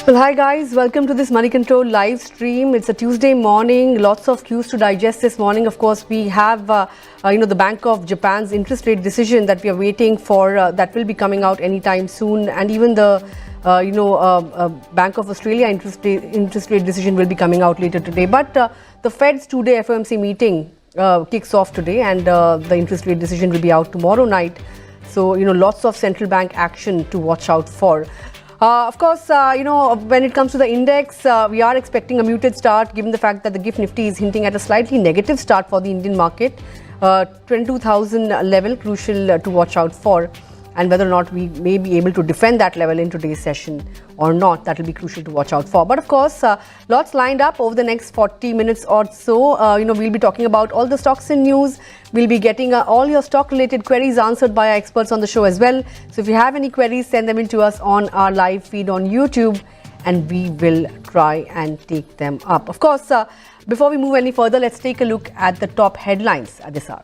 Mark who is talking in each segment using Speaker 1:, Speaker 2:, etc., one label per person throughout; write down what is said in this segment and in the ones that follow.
Speaker 1: Well, hi guys, welcome to this Moneycontrol live stream. It's a Tuesday morning, lots of cues to digest this morning. Of course, we have, the Bank of Japan's interest rate decision that we are waiting for, that will be coming out anytime soon. And even the, Bank of Australia interest rate decision will be coming out later today. But the Fed's two-day FOMC meeting kicks off today, and the interest rate decision will be out tomorrow night. So, lots of central bank action to watch out for. Of course, when it comes to the index, we are expecting a muted start given the fact that the GIFT Nifty is hinting at a slightly negative start for the Indian market. 22,000 level crucial to watch out for, and whether or not we may be able to defend that level in today's session or not, that will be crucial to watch out for. But of course, lots lined up over the next 40 minutes or so. We'll be talking about all the stocks in news. We'll be getting all your stock related queries answered by our experts on the show as well. So if you have any queries, send them in to us on our live feed on YouTube, and we will try and take them up. Of course, before we move any further, let's take a look at the top headlines at this hour.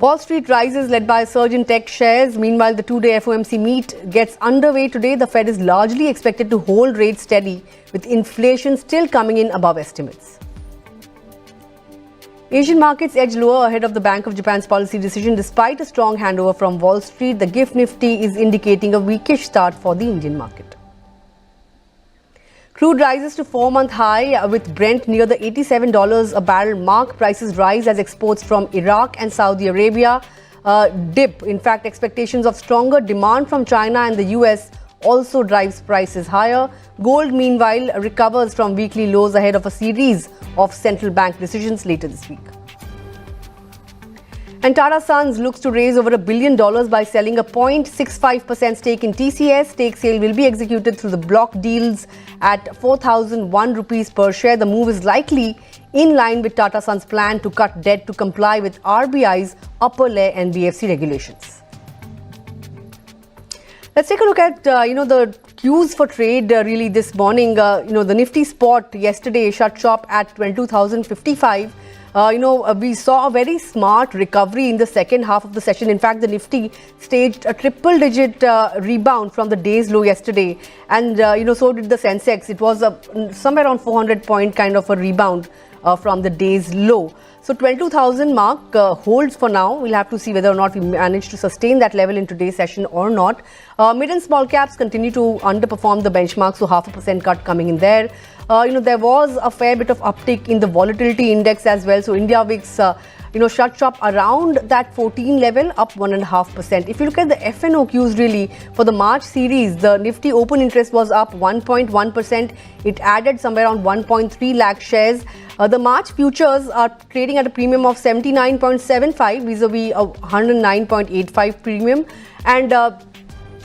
Speaker 1: Wall Street rises led by a surge in tech shares. Meanwhile, the two-day FOMC meet gets underway today. The Fed is largely expected to hold rates steady, with inflation still coming in above estimates. Asian markets edge lower ahead of the Bank of Japan's policy decision. Despite a strong handover from Wall Street, the GIFT Nifty is indicating a weakish start for the Indian market. Crude rises to 4-month high with Brent near the $87 a barrel mark. Prices rise as exports from Iraq and Saudi Arabia dip. In fact, expectations of stronger demand from China and the US also drives prices higher. Gold, meanwhile, recovers from weekly lows ahead of a series of central bank decisions later this week. And Tata Sons looks to raise over $1 billion by selling a 0.65% stake in TCS. Stake sale will be executed through the block deals at 4,001 rupees per share. The move is likely in line with Tata Sons' plan to cut debt to comply with RBI's upper layer NBFC regulations. Let's take a look at, the cues for trade really this morning. The Nifty spot yesterday shut shop at 22,055. We saw a very smart recovery in the second half of the session. In fact, the Nifty staged a triple-digit rebound from the day's low yesterday. And, so did the Sensex. It was somewhere around 400-point kind of a rebound from the day's low. So 22,000 mark holds for now. We'll have to see whether or not we manage to sustain that level in today's session or not. Mid and small caps continue to underperform the benchmark, so 0.5% cut coming in there. There was a fair bit of uptick in the volatility index as well. So India VIX, shut shop around that 14 level, up 1.5%. If you look at the FNOQs really for the March series, the Nifty open interest was up 1.1%. It added somewhere around 1.3 lakh shares. The March futures are trading at a premium of 79.75 vis-a-vis a 109.85 premium. And the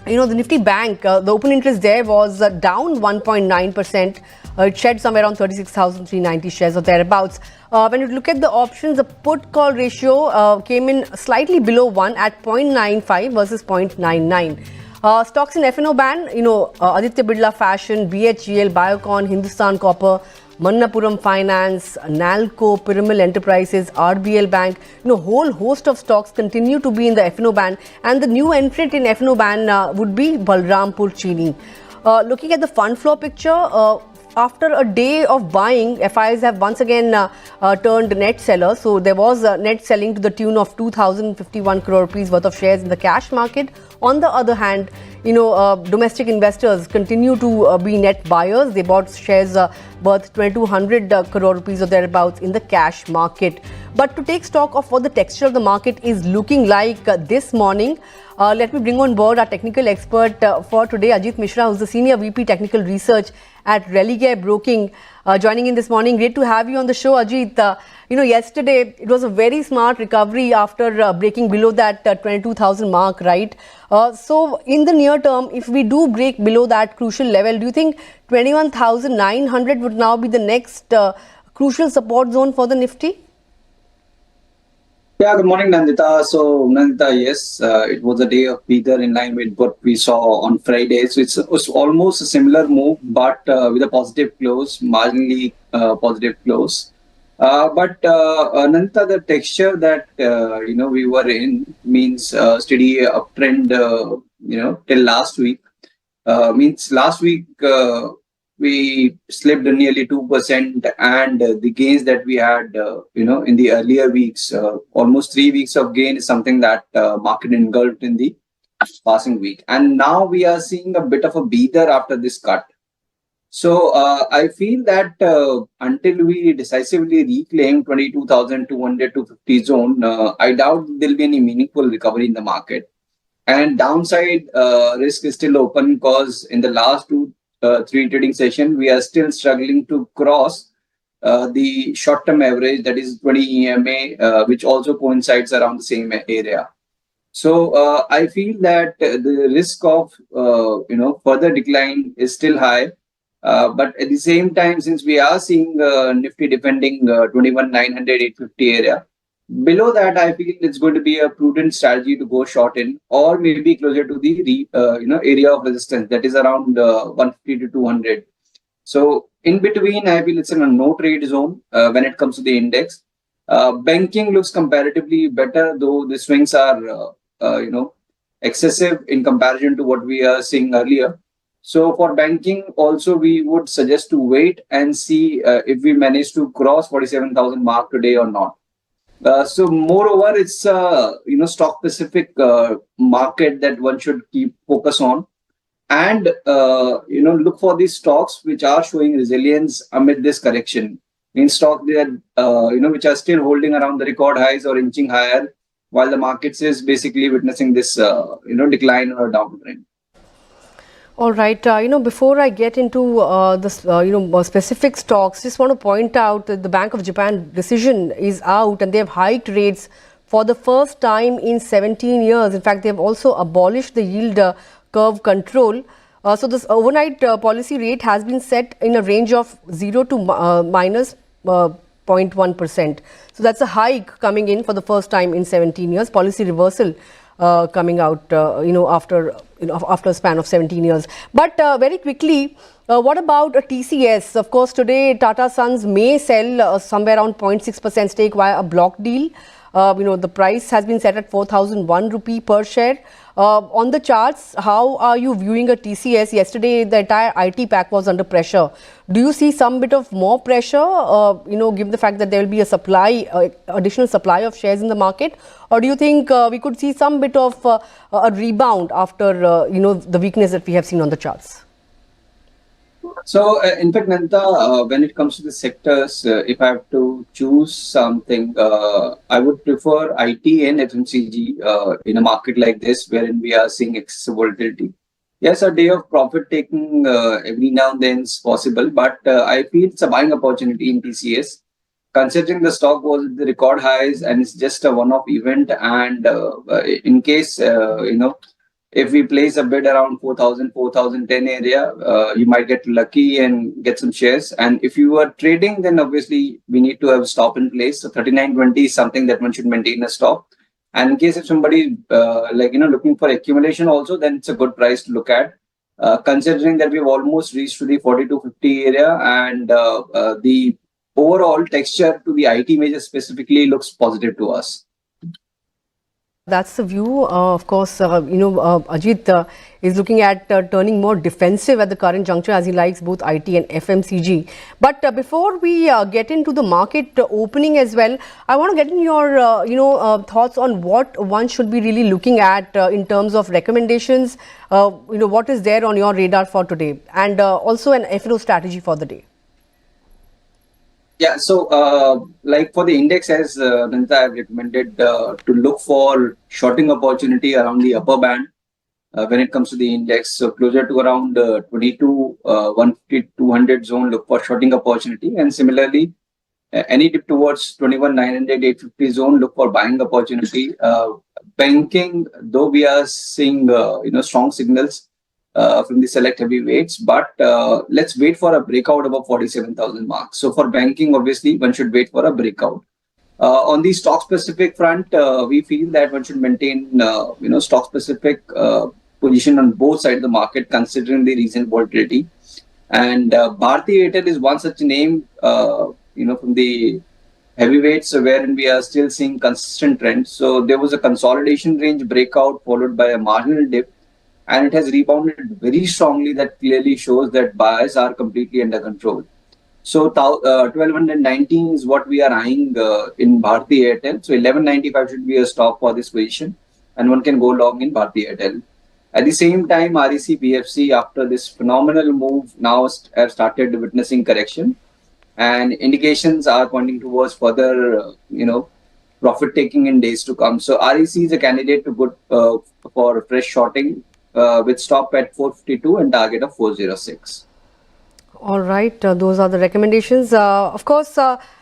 Speaker 1: Nifty Bank, the open interest there was down 1.9%. It shed somewhere around 36,390 shares or thereabouts. When you look at the options, the put call ratio came in slightly below 1 at 0.95 versus 0.99. Stocks in FNO band, Aditya Birla Fashion, BHGL, Biocon, Hindustan Copper, Manappuram Finance, Nalco, Piramal Enterprises, RBL Bank, whole host of stocks continue to be in the FNO band, and the new entrant in FNO band would be Balrampur Chini. Looking at the fund flow picture, after a day of buying, FIs have once again turned net sellers. So there was net selling to the tune of 2,051 crore rupees worth of shares in the cash market. On the other hand, domestic investors continue to be net buyers. They bought shares worth 2,200 crore rupees or thereabouts in the cash market. But to take stock of what the texture of the market is looking like this morning, let me bring on board our technical expert for today, Ajit Mishra, who's the Senior VP Technical Research at Religare Broking, joining in this morning. Great to have you on the show, Ajit. Yesterday it was a very smart recovery after breaking below that 22,000 mark, right? So in the near term, if we do break below that crucial level, do you think 21,900 would now be the next crucial support zone for the Nifty?
Speaker 2: Yeah, good morning, Nandita. So, Nandita, yes, it was a day of either in line with what we saw on Friday. So, it was almost a similar move, but with a positive close, marginally positive close. But Nandita, the texture that, we were in means steady uptrend, till last week. Means last week we slipped nearly 2%, and the gains that we had, in the earlier weeks, almost 3 weeks of gain is something that market engulfed in the passing week, and now we are seeing a bit of a breather after this cut. So I feel that until we decisively reclaim 22,200 to 50 zone, I doubt there'll be any meaningful recovery in the market. And downside risk is still open because in the last three trading session, we are still struggling to cross the short-term average, that is 20 EMA, which also coincides around the same area. So I feel that the risk of further decline is still high. But at the same time, since we are seeing Nifty defending 21,900, 850 area, below that, I feel it's going to be a prudent strategy to go short in, or maybe closer to the area of resistance, that is around 150 to 200. So in between, I feel it's in a no trade zone when it comes to the index. Banking looks comparatively better, though the swings are excessive in comparison to what we are seeing earlier. So for banking, also we would suggest to wait and see if we manage to cross 47,000 mark today or not. So moreover, it's stock specific market that one should keep focus on, and look for these stocks which are showing resilience amid this correction. In stock that which are still holding around the record highs or inching higher, while the markets is basically witnessing this decline or downtrend.
Speaker 1: All right. Before I get into more specific stocks, just want to point out that the Bank of Japan decision is out, and they have hiked rates for the first time in 17 years. In fact, they have also abolished the yield curve control. So this overnight policy rate has been set in a range of 0 to minus 0.1%. So that's a hike coming in for the first time in 17 years. Policy reversal coming out, after a span of 17 years. But very quickly, what about a TCS? Of course, today Tata Sons may sell somewhere around 0.6% stake via a block deal. The price has been set at 4,001 rupee per share. On the charts, how are you viewing a TCS? Yesterday, the entire IT pack was under pressure. Do you see some bit of more pressure, given the fact that there will be a additional supply of shares in the market? Or do you think we could see some bit of a rebound after, the weakness that we have seen on the charts?
Speaker 2: So, in fact, Nanta, when it comes to the sectors, if I have to choose something, I would prefer IT and FMCG in a market like this, wherein we are seeing excessive volatility. Yes, a day of profit taking every now and then is possible, but I feel it's a buying opportunity in TCS. Considering the stock was at the record highs and it's just a one-off event, and in case, if we place a bid around 4,000, 4,010 area, you might get lucky and get some shares. And if you are trading, then obviously we need to have a stop in place. So 39.20 is something that one should maintain a stop. And in case if somebody looking for accumulation also, then it's a good price to look at. Considering that we've almost reached to the 42.50 area, and the overall texture to the IT major specifically looks positive to us.
Speaker 1: That's the view. Of course, Ajit is looking at turning more defensive at the current juncture, as he likes both IT and FMCG. But before we get into the market opening as well, I want to get in your thoughts on what one should be really looking at in terms of recommendations. What is there on your radar for today, and also an FNO strategy for the day.
Speaker 2: Yeah, so like for the index, as Nanta, I've recommended to look for shorting opportunity around the upper band when it comes to the index. So closer to around 22, 150, 200 zone, look for shorting opportunity. And similarly, any dip towards 21,900, 850 zone, look for buying opportunity. Banking, though we are seeing strong signals from the select heavyweights, but let's wait for a breakout above 47,000 marks. So for banking, obviously, one should wait for a breakout. On the stock specific front, we feel that one should maintain, stock specific position on both sides of the market, considering the recent volatility. And Bharti Airtel is one such name, from the heavyweights, wherein we are still seeing consistent trends. So there was a consolidation range breakout followed by a marginal dip. and it has rebounded very strongly. That clearly shows that buyers are completely under control. So 1219 is what we are eyeing in Bharti Airtel. So 1195 should be a stop for this position, and one can go long in Bharti Airtel. At the same time, REC BFC, after this phenomenal move, now have started witnessing correction, and indications are pointing towards further, profit taking in days to come. So REC is a candidate to go for fresh shorting with stop at 452 and target of 406.
Speaker 1: All right, those are the recommendations. Of course,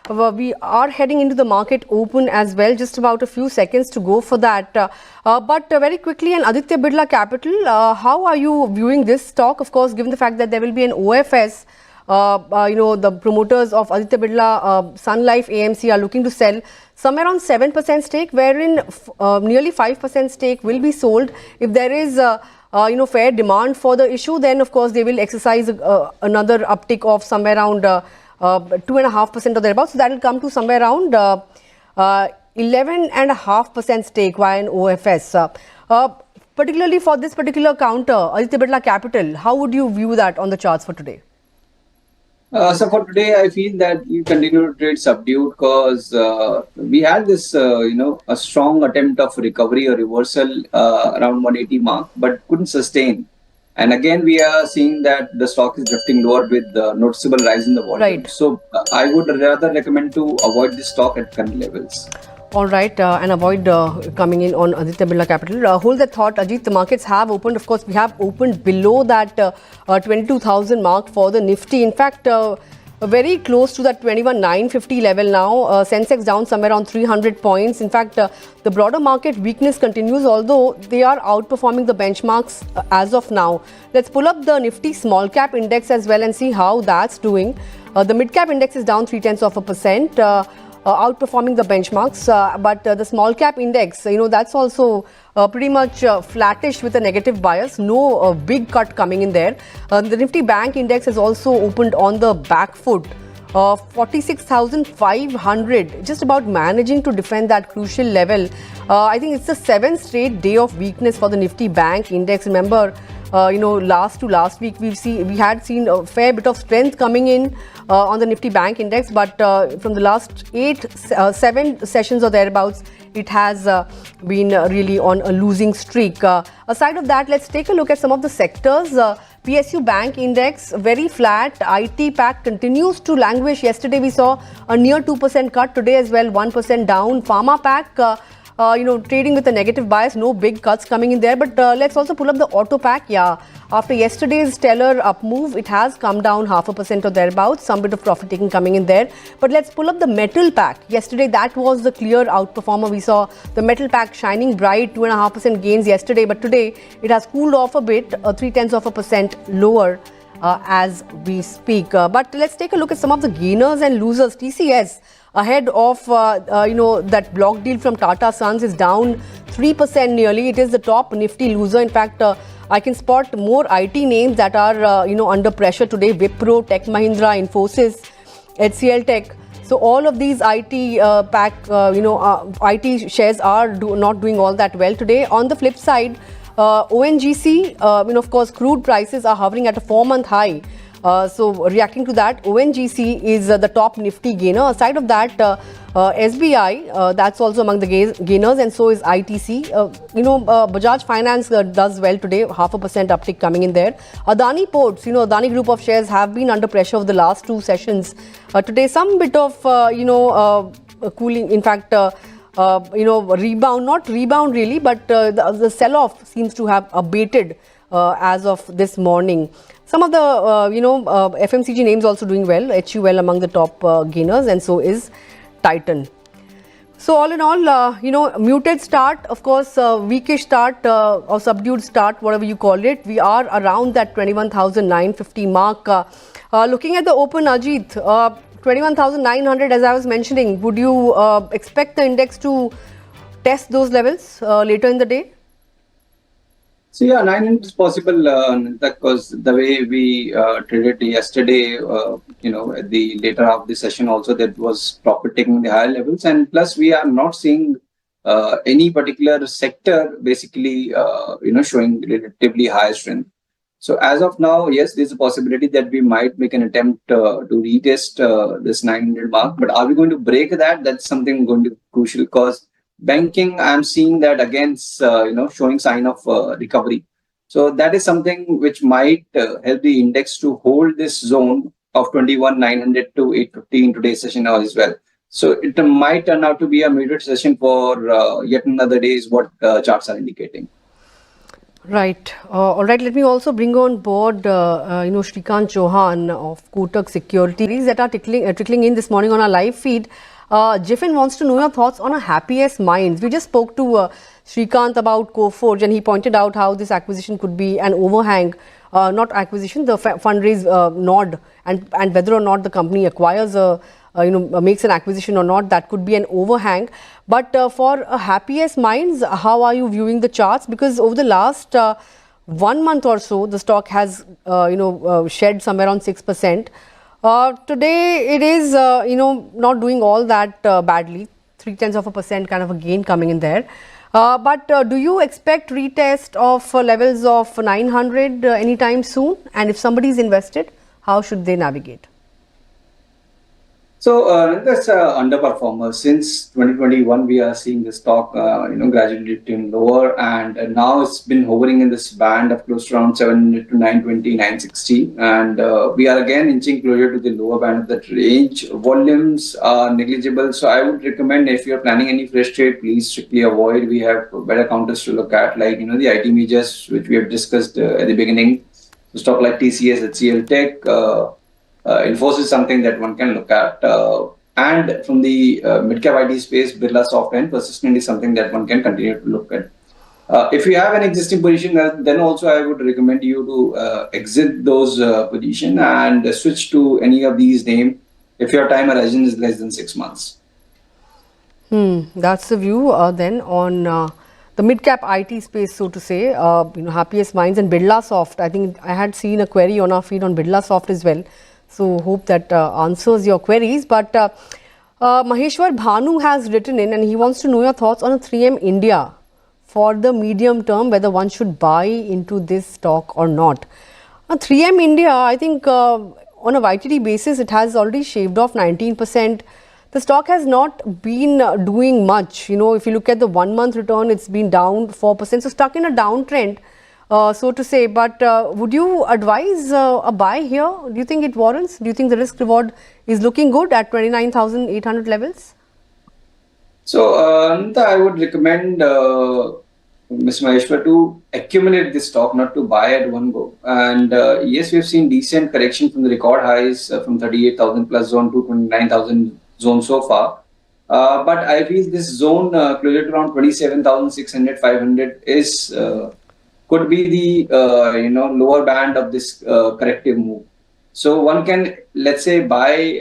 Speaker 1: we are heading into the market open as well. Just about a few seconds to go for that. But very quickly, and Aditya Birla Capital, how are you viewing this stock? Of course, given the fact that there will be an OFS, the promoters of Aditya Birla Sun Life AMC are looking to sell somewhere around 7% stake, wherein nearly 5% stake will be sold. If there is fair demand for the issue, then of course they will exercise another uptick of somewhere around 2.5% or thereabouts. So that will come to somewhere around 11.5% stake via an OFS. Particularly for this particular counter, Aditya Birla Capital, how would you view that on the charts for today?
Speaker 2: So for today, I feel that you continue to trade subdued because we had this, a strong attempt of recovery or reversal around 180 mark, but couldn't sustain. And again, we are seeing that the stock is drifting lower with noticeable rise in the volume.
Speaker 1: Right.
Speaker 2: So I would rather recommend to avoid this stock at current levels.
Speaker 1: All right, and avoid coming in on Aditya Birla Capital. Hold that thought, Ajit. The markets have opened. Of course, we have opened below that 22,000 mark for the Nifty. In fact, very close to that 21,950 level now. Sensex down somewhere around 300 points. In fact, the broader market weakness continues, although they are outperforming the benchmarks as of now. Let's pull up the Nifty small cap index as well and see how that's doing. The mid cap index is down 0.3%. Outperforming the benchmarks, but the small cap index, that's also pretty much flattish with a negative bias. No big cut coming in there. The Nifty Bank index has also opened on the back foot. 46,500, just about managing to defend that crucial level. I think it's the 7th straight day of weakness for the Nifty Bank index. Remember, last week we had seen a fair bit of strength coming in on the Nifty Bank index, but from the last 7 sessions or thereabouts, it has been really on a losing streak. Aside of that, let's take a look at some of the sectors. PSU Bank Index, very flat. IT pack continues to languish. Yesterday we saw a near 2% cut. Today as well, 1% down. Pharma pack, trading with a negative bias. No big cuts coming in there. But let's also pull up the auto pack. Yeah, after yesterday's stellar up move, it has come down 0.5% or thereabouts. Some bit of profit taking coming in there. But let's pull up the metal pack. Yesterday, that was the clear outperformer. We saw the metal pack shining bright, 2.5% gains yesterday. But today, it has cooled off a bit, 0.3% lower as we speak. But let's take a look at some of the gainers and losers. TCS, ahead of that block deal from Tata Sons, is down 3% nearly. It is the top Nifty loser. In fact, I can spot more IT names that are under pressure today. Wipro, Tech Mahindra, Infosys, HCL Tech. So all of these IT IT shares are not doing all that well today. On the flip side, ONGC, of course, crude prices are hovering at a 4-month high. So reacting to that, ONGC is the top Nifty gainer. Aside of that, SBI, that's also among the gainers, and so is ITC. Bajaj Finance does well today, 0.5% uptick coming in there. Adani Ports, Adani group of shares have been under pressure over the last 2 sessions. Today, some bit of, cooling, in fact, rebound, not rebound really, but the sell-off seems to have abated as of this morning. Some of the, FMCG names also doing well. HUL among the top gainers, and so is Titan. So all in all, muted start, of course, weakish start or subdued start, whatever you call it. We are around that 21,950 mark. Looking at the open, Ajit, 21,900, as I was mentioning, would you expect the index to test those levels later in the day?
Speaker 2: So yeah, 900 is possible because the way we traded yesterday, at the later half of the session also, that was profit taking the higher levels, and plus we are not seeing any particular sector basically showing relatively high strength. So as of now, yes, there's a possibility that we might make an attempt to retest this 900 mark. But are we going to break that? That's something going to be crucial, because banking, I'm seeing that again, showing sign of recovery. So that is something which might help the index to hold this zone of 21,900 to 850 in today's session now as well. So it might turn out to be a muted session for yet another day, is what charts are indicating.
Speaker 1: Right. All right. Let me also bring on board, Shrikant Chauhan of Kotak Securities that are trickling in this morning on our live feed. Jiffin wants to know your thoughts on a Happiest Minds. We just spoke to Shrikant about Coforge, and he pointed out how this acquisition could be an overhang, not acquisition, the fundraise nod, and whether or not the company acquires makes an acquisition or not, that could be an overhang. But for Happiest Minds, how are you viewing the charts? Because over the last 1 month or so, the stock has shed somewhere around 6%. Today it is not doing all that badly, 0.3% kind of a gain coming in there. But do you expect retest of levels of 900 anytime soon? And if somebody is invested, how should they navigate?
Speaker 2: So that's underperformer. Since 2021, we are seeing the stock, gradually drifting lower, and now it's been hovering in this band of close to around 700 to 920, 960, and we are again inching closer to the lower band of that range. Volumes are negligible, so I would recommend, if you're planning any fresh trade, please strictly avoid. We have better counters to look at, like the IT majors, which we have discussed at the beginning. So stock like TCS, HCL Tech. Infosys is something that one can look at. And from the mid-cap IT space, Birla Soft and Persistent is something that one can continue to look at. If you have an existing position, then also I would recommend you to exit those position and switch to any of these names if your time horizon is less than 6 months.
Speaker 1: That's the view then on the mid-cap IT space, so to say. Happiest Minds and Birla Soft. I think I had seen a query on our feed on Birla Soft as well. So hope that answers your queries. But Maheshwar Bhanu has written in, and he wants to know your thoughts on a 3M India for the medium term, whether one should buy into this stock or not. 3M India, I think on a YTD basis, it has already shaved off 19%. The stock has not been doing much. If you look at the 1 month return, it's been down 4%. So stuck in a downtrend, so to say. But would you advise a buy here? Do you think it warrants? Do you think the risk reward is looking good at 29,800 levels?
Speaker 2: So I would recommend Mr. Maheshwar to accumulate this stock, not to buy at one go. And yes, we've seen decent correction from the record highs from 38,000 plus zone to 29,000 zone so far. But I feel this zone closer to around 27,600, 500 is could be the lower band of this corrective move. So one can, let's say, buy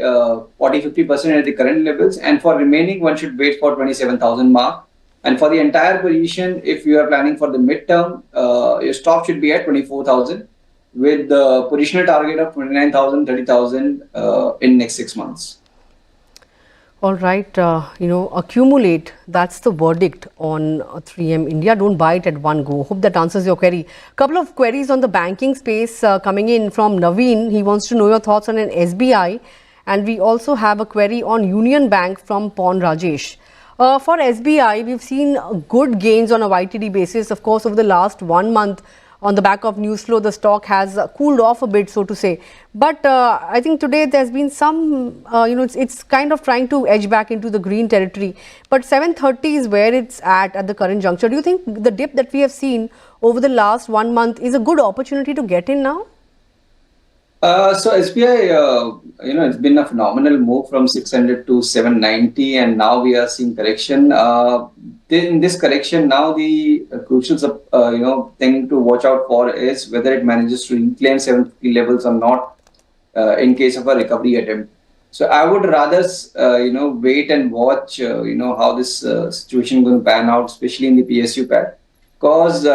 Speaker 2: 40-50% at the current levels, and for remaining one should wait for 27,000 mark. And for the entire position, if you are planning for the midterm, your stop should be at 24,000 with the positional target of 29,000, 30,000 in next 6 months.
Speaker 1: All right, accumulate. That's the verdict on 3M India. Don't buy it at one go. Hope that answers your query. Couple of queries on the banking space coming in from Naveen. He wants to know your thoughts on an SBI. And we also have a query on Union Bank from Pon Rajesh. For SBI, we've seen good gains on a YTD basis. Of course, over the last 1 month, on the back of news flow, the stock has cooled off a bit, so to say. But I think today there's been some, it's kind of trying to edge back into the green territory. But 730 is where it's at the current juncture. Do you think the dip that we have seen over the last 1 month is a good opportunity to get in now?
Speaker 2: So SBI, it's been a phenomenal move from 600 to 790, and now we are seeing correction. In this correction, now the crucial thing to watch out for is whether it manages to reclaim 750 levels or not in case of a recovery attempt. So I would rather wait and watch how this situation is going to pan out, especially in the PSU pack, because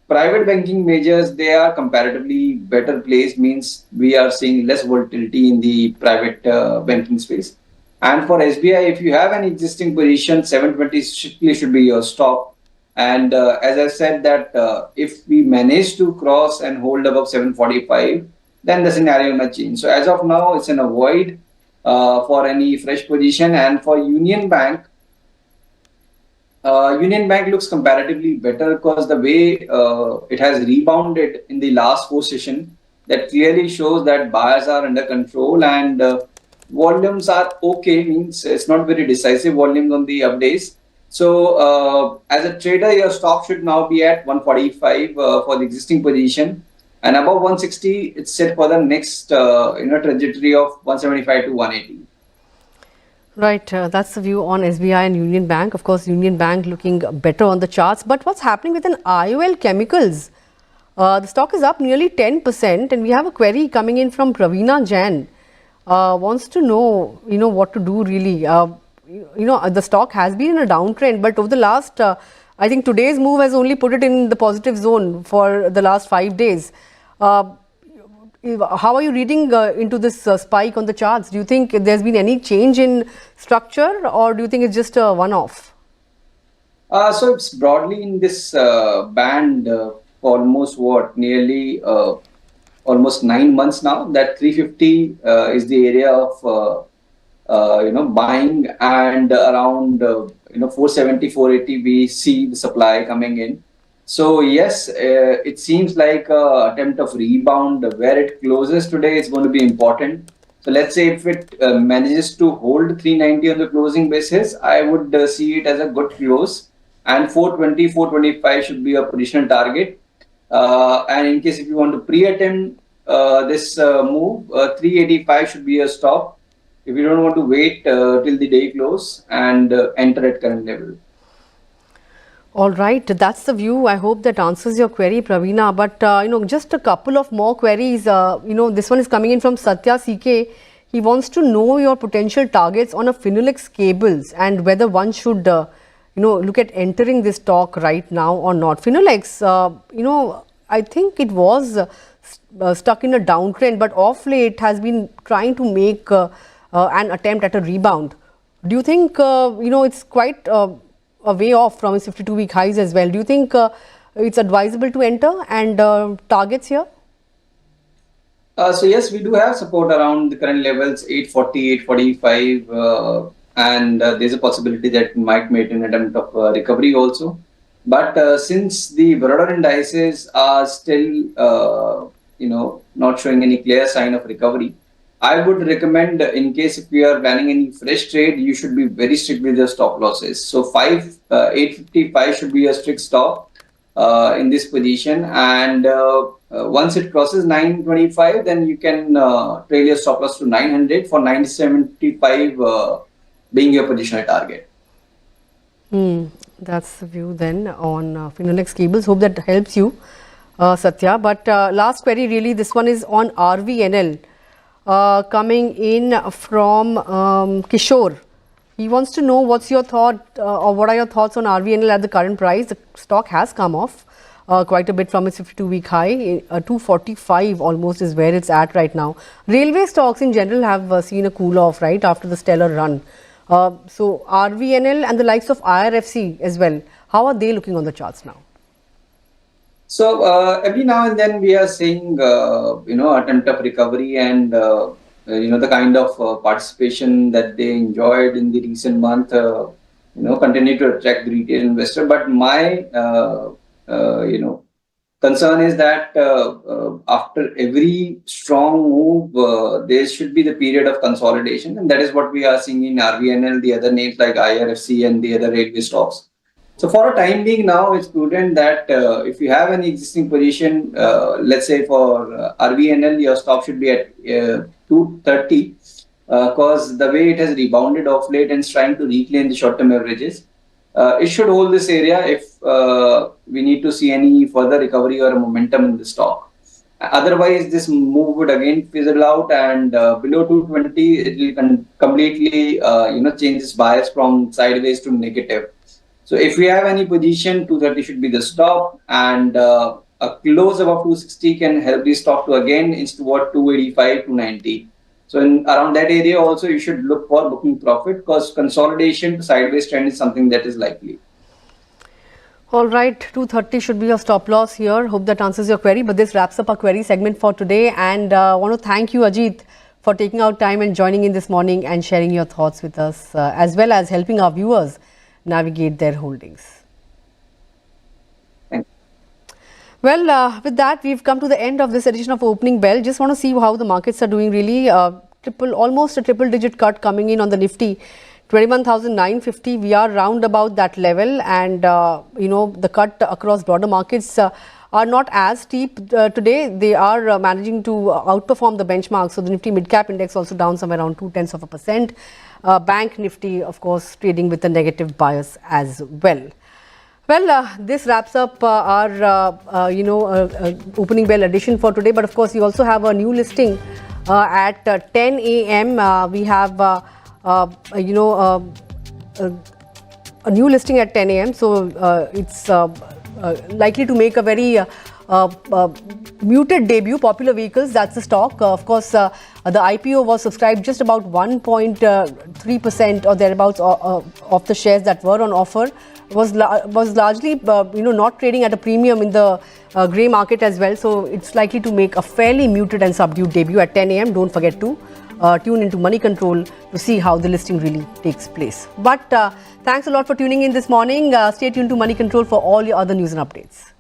Speaker 2: private banking majors, they are comparatively better placed, means we are seeing less volatility in the private banking space. And for SBI, if you have an existing position, 720 strictly should be your stop. And as I said that if we manage to cross and hold above 745, then the scenario may change. So as of now, it's an avoid for any fresh position. And for Union Bank looks comparatively better because the way it has rebounded in the last four session, that clearly shows that buyers are under control and volumes are okay. Means it's not very decisive volumes on the up days. So as a trader, your stop should now be at 145 for the existing position, and above 160, it's set for the next trajectory of 175 to 180.
Speaker 1: Right, that's the view on SBI and Union Bank. Of course, Union Bank looking better on the charts. But what's happening with an IOL Chemicals? The stock is up nearly 10%, and we have a query coming in from Praveena Jain. Wants to know, what to do really. The stock has been in a downtrend, but over the last, I think today's move has only put it in the positive zone for the last 5 days. How are you reading into this spike on the charts? Do you think there's been any change in structure, or do you think it's just a one-off?
Speaker 2: So it's broadly in this band for almost nearly almost 9 months now. That 350 is the area of buying, and around 470, 480 we see the supply coming in. So yes, it seems like an attempt of rebound. Where it closes today is going to be important. So let's say if it manages to hold 390 on the closing basis, I would see it as a good close. And 420, 425 should be a positional target. And in case if you want to pre-attempt this move, 385 should be a stop. If you don't want to wait till the day close and enter at current level.
Speaker 1: All right, that's the view. I hope that answers your query, Praveena. But, just a couple of more queries. This one is coming in from Satya CK. He wants to know your potential targets on a Finolex cables and whether one should, look at entering this stock right now or not. Finolex, I think it was stuck in a downtrend, but off late has been trying to make an attempt at a rebound. Do you think, it's quite a way off from its 52-week highs as well? Do you think it's advisable to enter, and targets here?
Speaker 2: So yes, we do have support around the current levels, 840, 845, and there's a possibility that we might make an attempt of recovery also. But since the broader indices are still, not showing any clear sign of recovery, I would recommend, in case if we are planning any fresh trade, you should be very strict with your stop losses. So 855 should be a strict stop in this position, and once it crosses 925, then you can trail your stop loss to 900 for 975 being your positional target.
Speaker 1: That's the view then on Finolex cables. Hope that helps you, Satya. But last query, really, this one is on RVNL. Coming in from Kishore. He wants to know what's your thought or what are your thoughts on RVNL at the current price. The stock has come off quite a bit from its 52-week high. 245 almost is where it's at right now. Railway stocks in general have seen a cool off, right, after the stellar run. So RVNL and the likes of IRFC as well, how are they looking on the charts now?
Speaker 2: So every now and then we are seeing, attempt of recovery and, the kind of participation that they enjoyed in the recent month, continue to attract the retail investor. But my, concern is that after every strong move, there should be the period of consolidation. And that is what we are seeing in RVNL, the other names like IRFC and the other railway stocks. So for a time being now, it's prudent that if you have any existing position, let's say for RVNL, your stop should be at 230 because the way it has rebounded off late and is trying to reclaim the short-term averages, it should hold this area if we need to see any further recovery or momentum in the stock. Otherwise, this move would again fizzle out, and below 220, it will completely change its bias from sideways to negative. So if we have any position, 230 should be the stop, and a close above 260 can help the stock to again inch toward 285, 290. So in around that area also you should look for booking profit, because consolidation to sideways trend is something that is likely.
Speaker 1: All right, 230 should be your stop loss here. Hope that answers your query. But this wraps up our query segment for today. And I want to thank you, Ajit, for taking out time and joining in this morning and sharing your thoughts with us, as well as helping our viewers navigate their holdings.
Speaker 2: Thank you.
Speaker 1: Well, with that, we've come to the end of this edition of Opening Bell. Just want to see how the markets are doing really. Almost a triple digit cut coming in on the Nifty. 21,950, we are round about that level, and the cut across broader markets are not as steep today. They are managing to outperform the benchmark. So the Nifty Mid Cap Index also down somewhere around 0.2%. Bank Nifty, of course, trading with a negative bias as well. Well, this wraps up our opening bell edition for today. But of course, we also have a new listing at 10 a.m. We have a new listing at 10 a.m. So it's likely to make a very muted debut. Popular Vehicles, that's the stock. Of course, the IPO was subscribed just about 1.3% or thereabouts of the shares that were on offer. Was largely not trading at a premium in the grey market as well. So it's likely to make a fairly muted and subdued debut at 10 a.m. Don't forget to tune into Moneycontrol to see how the listing really takes place. But thanks a lot for tuning in this morning. Stay tuned to Moneycontrol for all your other news and updates.